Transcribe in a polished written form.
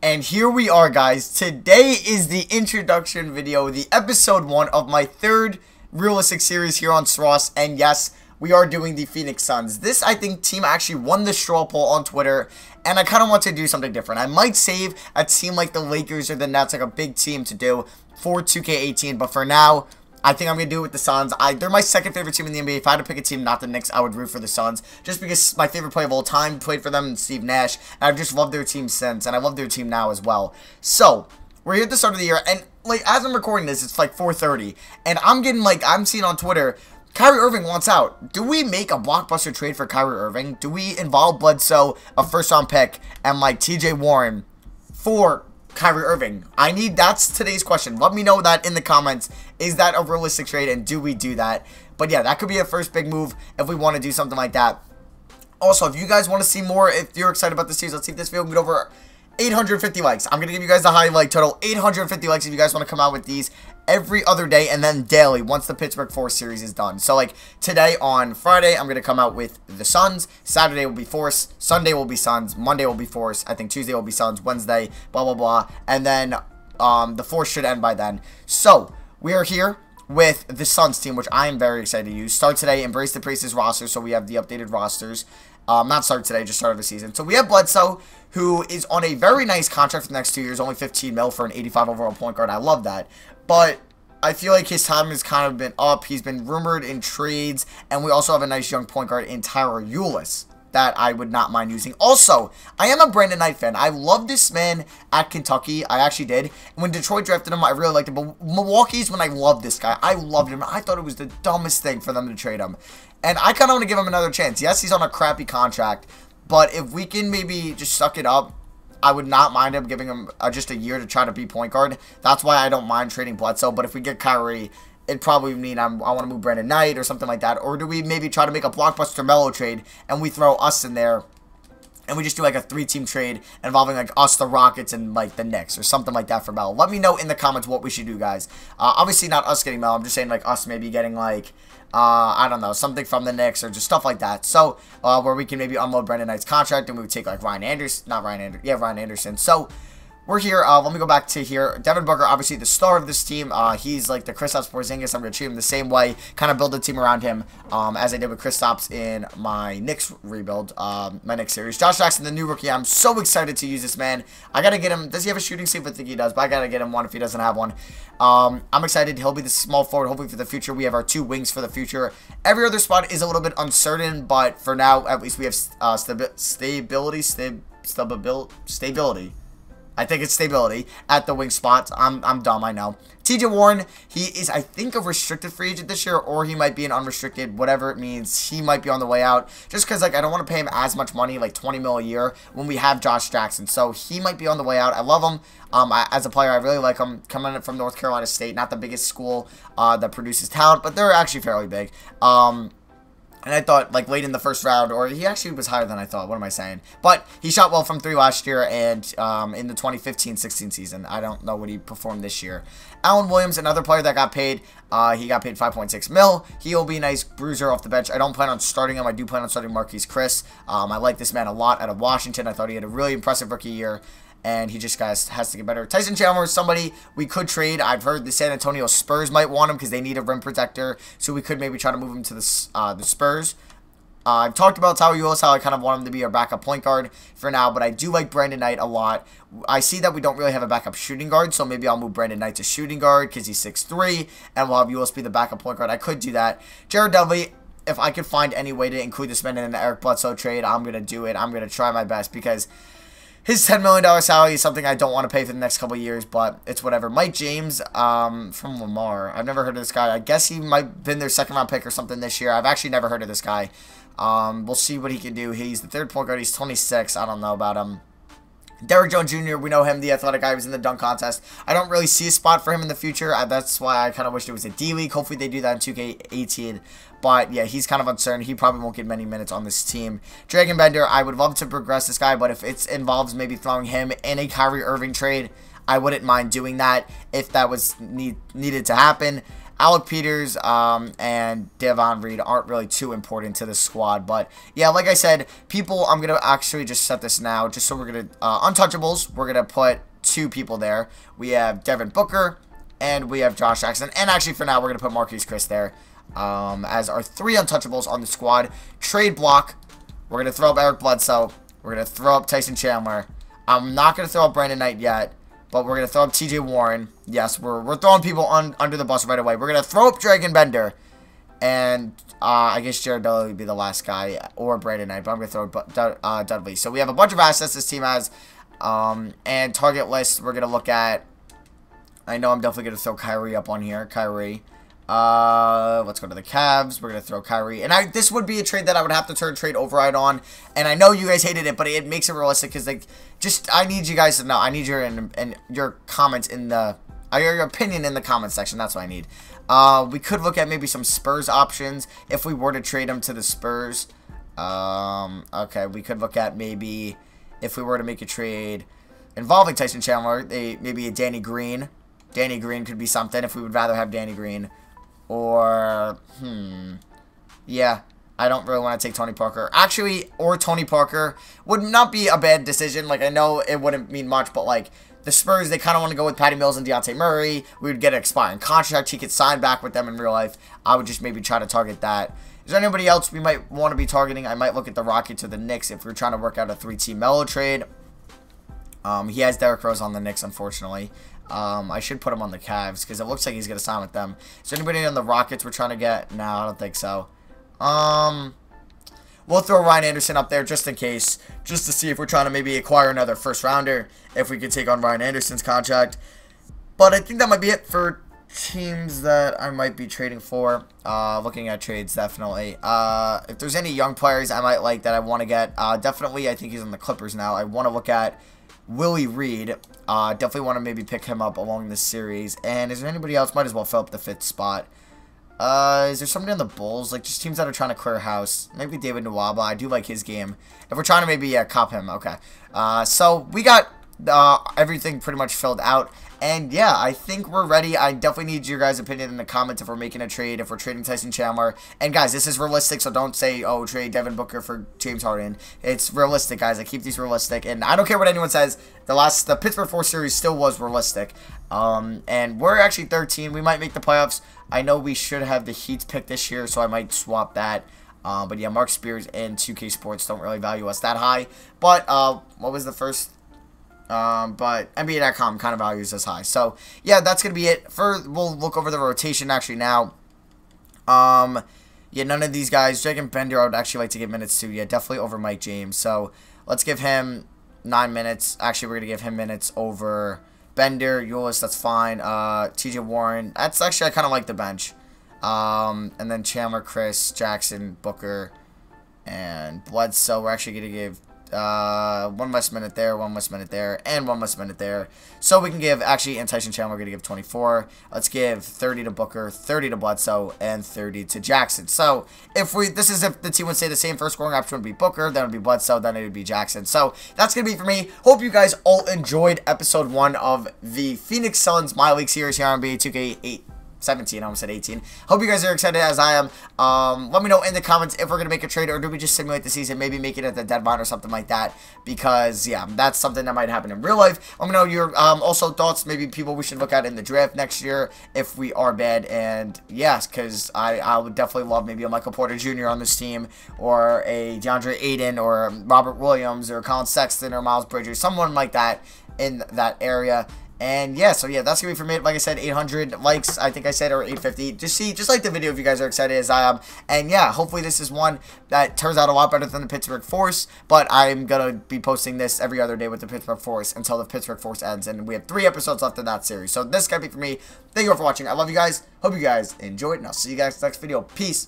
And here we are, guys. Today is the introduction video, the episode 1 of my third realistic series here on Sross. And yes, we are doing the Phoenix Suns. This, I think, team actually won the straw poll on Twitter, and I kind of want to do something different. I might save a team like the Lakers or the Nets, like a big team to do for 2K18, but for now, I think I'm going to do it with the Suns. They're my second favorite team in the NBA. If I had to pick a team, not the Knicks, I would root for the Suns. Just because my favorite player of all time played for them, Steve Nash. And I've just loved their team since. And I love their team now as well. So, we're here at the start of the year. And, like, as I'm recording this, it's like 4:30. And I'm getting, like, I'm seeing on Twitter, Kyrie Irving wants out. Do we make a blockbuster trade for Kyrie Irving? Do we involve Bledsoe, a first-round pick, and, like, TJ Warren for Kyrie Irving? That's today's question. Let me know that in the comments. Is that a realistic trade, and do we do that? But yeah, that could be a first big move if we want to do something like that. Also, if you guys want to see more, if you're excited about this series, let's see if this video can get over 850 likes. I'm going to give you guys the highlight total, 850 likes if you guys want to come out with these every other day and then daily once the Pittsburgh 4 series is done. So, like, today on Friday, I'm going to come out with the Suns. Saturday will be Force. Sunday will be Suns. Monday will be Force. I think Tuesday will be Suns. Wednesday, blah, blah, blah. And then the Force should end by then. So, we are here with the Suns team, which I am very excited to use. Start today, Embrace the Praises roster, so we have the updated rosters. Not start today, just start of the season. So we have Bledsoe, who is on a very nice contract for the next 2 years, only 15 mil for an 85 overall point guard. I love that. But I feel like his time has kind of been up. He's been rumored in trades, and we also have a nice young point guard in Tyler Ulis that I would not mind using. Also, I am a Brandon Knight fan. I love this man at Kentucky. I actually did. When Detroit drafted him, I really liked him. But Milwaukee's when I loved this guy. I loved him. I thought it was the dumbest thing for them to trade him. And I kind of want to give him another chance. Yes, he's on a crappy contract. But if we can maybe just suck it up, I would not mind him giving him just a year to try to be point guard. That's why I don't mind trading Bledsoe. But if we get Kyrie, it'd probably mean I want to move Brandon Knight or something like that. Or do we maybe try to make a blockbuster Melo trade and we throw us in there and we just do like a 3-team trade involving like us, the Rockets, and like the Knicks or something like that for Melo. Let me know in the comments what we should do, guys. Obviously not us getting Melo. I'm just saying like us maybe getting like, I don't know, something from the Knicks or just stuff like that. So, where we can maybe unload Brandon Knight's contract and we would take like Ryan Anderson. Ryan Anderson. So, we're here. Let me go back to here. Devin Booker, obviously the star of this team. He's like the Kristaps Porzingis. I'm going to treat him the same way. Kind of build a team around him as I did with Kristaps in my Knicks rebuild, my Knicks series. Josh Jackson, the new rookie. I'm so excited to use this man. I got to get him. Does he have a shooting sleeve? I think he does, but I got to get him one if he doesn't have one. I'm excited. He'll be the small forward, hopefully, for the future. We have our 2 wings for the future. Every other spot is a little bit uncertain, but for now, at least we have stability. I think it's stability at the wing spots. I'm dumb, I know. TJ Warren, he is, I think, a restricted free agent this year, or he might be an unrestricted, whatever it means. He might be on the way out. Just because, like, I don't want to pay him as much money, like 20 mil a year, when we have Josh Jackson. So he might be on the way out. I love him. As a player, I really like him. Coming in from North Carolina State, not the biggest school that produces talent, but they're actually fairly big. And I thought, like, late in the first round, or he actually was higher than I thought. What am I saying? But he shot well from 3 last year, and in the 2015-16 season. I don't know what he performed this year. Allen Williams, another player that got paid. He got paid 5.6 mil. He'll be a nice bruiser off the bench. I don't plan on starting him. I do plan on starting Marquise Chris. I like this man a lot out of Washington. I thought he had a really impressive rookie year. And he just has to get better. Tyson Chandler is somebody we could trade. I've heard the San Antonio Spurs might want him because they need a rim protector. So we could maybe try to move him to the Spurs. I've talked about Tyler Ulis, how I kind of want him to be our backup point guard for now. But I do like Brandon Knight a lot. I see that we don't really have a backup shooting guard. So maybe I'll move Brandon Knight to shooting guard because he's 6'3". And we'll have Ulis be the backup point guard. I could do that. Jared Dudley, if I could find any way to include this man in an Eric Bledsoe trade, I'm going to do it. I'm going to try my best because his $10 million salary is something I don't want to pay for the next couple of years, but it's whatever. Mike James from Lamar. I've never heard of this guy. I guess he might have been their 2nd-round pick or something this year. I've actually never heard of this guy. We'll see what he can do. He's the 3rd point guard. He's 26. I don't know about him. Derrick Jones Jr., we know him, the athletic guy who was in the dunk contest. I don't really see a spot for him in the future. That's why I kind of wished it was a D-League. Hopefully they do that in 2K18. But, yeah, he's kind of uncertain. He probably won't get many minutes on this team. Dragan Bender, I would love to progress this guy, but if it involves maybe throwing him in a Kyrie Irving trade, I wouldn't mind doing that if that was needed to happen. Alec Peters and Devon Reed aren't really too important to the squad. But, yeah, like I said, people, I'm going to actually just set this now. Just so we're going to, untouchables, we're going to put 2 people there. We have Devin Booker, and we have Josh Jackson. And actually, for now, we're going to put Marquise Chris there as our 3 untouchables on the squad. Trade block, we're going to throw up Eric Bledsoe. We're going to throw up Tyson Chandler. I'm not going to throw up Brandon Knight yet, but we're going to throw up TJ Warren. Yes, we're throwing people under the bus right away. We're going to throw up Dragon Bender. And I guess Jared Dudley would be the last guy, or Brandon Knight, but I'm going to throw Dudley. So we have a bunch of assets this team has. And target list, we're going to look at, I know I'm definitely going to throw Kyrie up on here. Kyrie. Let's go to the Cavs. We're going to throw Kyrie. And this would be a trade that I would have to turn trade override on. And I know you guys hated it, but it makes it realistic because, like, I need you guys to know. I need your comments in the, your opinion in the comment section. That's what I need. We could look at maybe some Spurs options if we were to trade them to the Spurs. Okay, we could look at maybe if we were to make a trade involving Tyson Chandler, maybe a Danny Green. Danny Green could be something if we would rather have Danny Green. Or, yeah, I don't really want to take Tony Parker. Actually, or Tony Parker would not be a bad decision. Like, I know it wouldn't mean much, but, like, the Spurs, they kind of want to go with Patty Mills and Dejounte Murray. We would get an expiring contract. He could sign back with them in real life. I would just maybe try to target that. Is there anybody else we might want to be targeting? I might look at the Rockets or the Knicks if we're trying to work out a 3-team Melo trade. He has Derrick Rose on the Knicks, unfortunately. I should put him on the Cavs because it looks like he's going to sign with them. Is there anybody on the Rockets we're trying to get? No, I don't think so. We'll throw Ryan Anderson up there just in case, just to see if we're trying to maybe acquire another first rounder, if we could take on Ryan Anderson's contract. But I think that might be it for teams that I might be trading for. Looking at trades, definitely. If there's any young players I might like that I want to get, definitely I think he's on the Clippers now. I want to look at Willie Reed. Definitely want to maybe pick him up along this series. And is there anybody else? Might as well fill up the 5th spot. Is there somebody on the Bulls? Like, just teams that are trying to clear house. Maybe David Nwaba. I do like his game. If we're trying to maybe cop him. Okay. So we got everything pretty much filled out. And yeah, I think we're ready. I definitely need your guys' opinion in the comments if we're making a trade, if we're trading Tyson Chandler. And guys, this is realistic, so don't say, oh, trade Devin Booker for James Harden. It's realistic, guys. I keep these realistic. And I don't care what anyone says. The Pittsburgh 4 series still was realistic. And we're actually 13. We might make the playoffs. I know we should have the Heat pick this year, so I might swap that. But yeah, Mark Spears and 2K Sports don't really value us that high. But what was the first? But NBA.com kind of values us high. So, yeah, that's going to be it. We'll look over the rotation actually now. Yeah, none of these guys. Dragon Bender I would actually like to give minutes to. Yeah, definitely over Mike James. So, let's give him 9 minutes. Actually, we're going to give him minutes over Bender. Ulis, that's fine. TJ Warren. That's actually, I kind of like the bench. And then Chandler, Chris, Jackson, Booker, and Bledsoe. We're actually going to give 1 less minute there, 1 less minute there, and 1 less minute there. So we can give, actually, and Tyson Chandler, we're going to give 24. Let's give 30 to Booker, 30 to Bledsoe, and 30 to Jackson. So if the team would say the same first scoring option would be Booker, then it would be Bledsoe, then it would be Jackson. So that's going to be for me. Hope you guys all enjoyed episode 1 of the Phoenix Suns My League series here on NBA 2K 17, I almost said 18. Hope you guys are excited as I am. Let me know in the comments if we're going to make a trade or do we just simulate the season, maybe make it at the deadline or something like that, because, yeah, that's something that might happen in real life. Let me know your also thoughts, maybe people we should look at in the draft next year if we are bad, and, yes, because I would definitely love maybe a Michael Porter Jr. on this team, or a DeAndre Ayton, or Robert Williams, or Colin Sexton, or Miles Bridges, someone like that in that area. And yeah, so yeah, that's gonna be for me. Like I said, 800 likes, I think I said, or 850. Just like the video if you guys are excited as I am. And yeah, hopefully this is one that turns out a lot better than the Pittsburgh Force. But I'm gonna be posting this every other day with the Pittsburgh Force until the Pittsburgh Force ends, and we have 3 episodes left in that series. So this is gonna be for me. Thank you all for watching. I love you guys. Hope you guys enjoyed, and I'll see you guys next video. Peace.